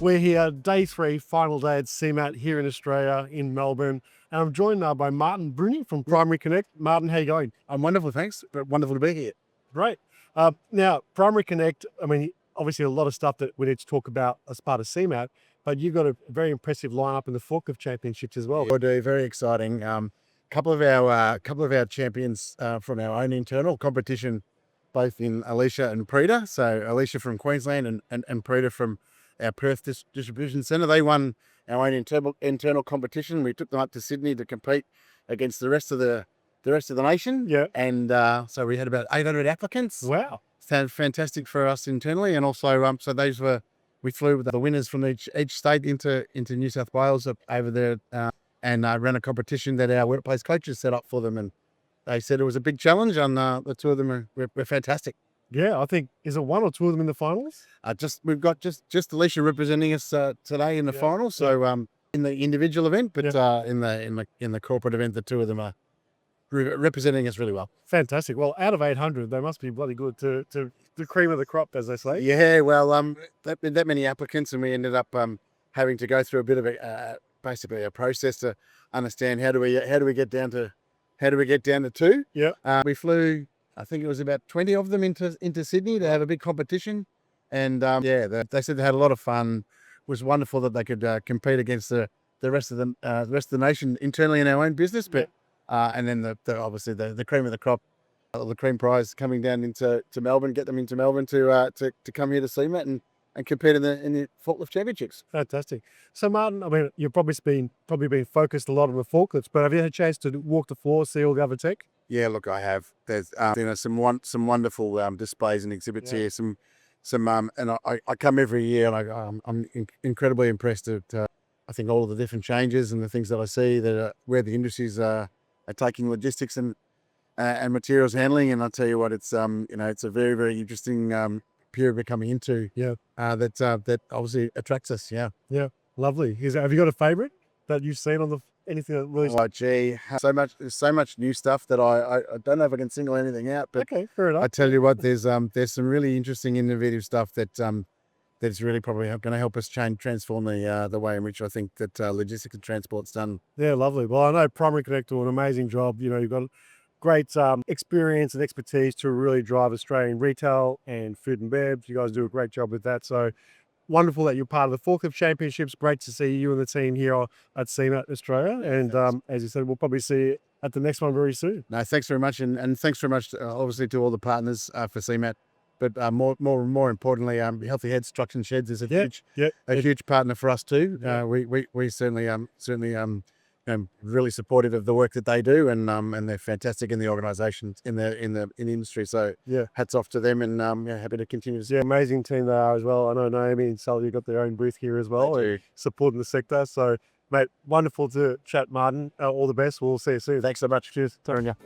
We're here, day 3, final day at CeMAT here in Australia, in Melbourne. And I'm joined now by Martin Bruni from Primary Connect. Martin, how you going? I'm wonderful, thanks. Wonderful to be here. Great. Now, Primary Connect, I mean, obviously a lot of stuff that we need to talk about as part of CeMAT, but you've got a very impressive lineup in the forklift championships as well. We do, very exciting. Couple of our champions from our own internal competition, both in Alicia and Preda. So Alicia from Queensland and Preda from our Perth distribution centre. They won our own internal competition. We took them up to Sydney to compete against the rest of the nation. Yeah. And so we had about 800 applicants. Wow. Sounds fantastic for us internally, and also so we flew with the winners from each state into New South Wales over there and ran a competition that our workplace coaches set up for them, and they said it was a big challenge, and the two of them were fantastic. Yeah, I think, is it one or two of them in the finals? We've got just Alicia representing us today in the final, so in the individual event, but in the corporate event, the two of them are representing us really well. Fantastic. Well, out of 800, they must be bloody good to the cream of the crop, as they say. Yeah, well, that many applicants, and we ended up having to go through a bit of basically a process to understand how do we get down to two. Yeah. We flew, I think it was about 20 of them into Sydney to have a big competition, and they said they had a lot of fun. It was wonderful that they could compete against the rest of the nation internally in our own business, but. And then obviously the cream of the crop, the cream prize coming down into Melbourne, get them into Melbourne to come here to CeMAT and compete in the forklift championships. Fantastic. So Martin, I mean, you've probably been focused a lot on the forklifts, but have you had a chance to walk the floor, see all the other tech? Yeah, look, I have. There's some wonderful displays and exhibits here. And I come every year, and I'm incredibly impressed at I think all of the different changes and the things that I see that where the industries are taking logistics and materials handling, and I'll tell you what, it's it's a very, very interesting period we're coming into. Yeah. That obviously attracts us. Yeah. Yeah. Lovely. Have you got a favourite that you've seen on anything that really? Oh, gee, there's so much new stuff that I don't know if I can single anything out. But okay, fair enough. I tell you what, there's some really interesting, innovative stuff that's really probably going to help us transform the way in which I think that logistics and transport's done. Yeah, lovely. Well, I know Primary Connect do an amazing job. You know, you've got great experience and expertise to really drive Australian retail and food and bev. You guys do a great job with that. So wonderful that you're part of the Forklift Championships. Great to see you and the team here at CeMAT Australia. And as you said, we'll probably see you at the next one very soon. No, thanks very much. And thanks very much, obviously, to all the partners for CeMAT. But more importantly, Healthy Heads Trucks and Sheds is a huge partner for us too. Yeah. We certainly really supportive of the work that they do, and they're fantastic in the organisation in the industry. So hats off to them, and happy to continue to see. Yeah, amazing team they are as well. I know Naomi and Sally got their own booth here as well, and supporting the sector. So, mate, wonderful to chat, Martin. All the best. We'll see you soon. Thanks so much. Cheers. Taranya.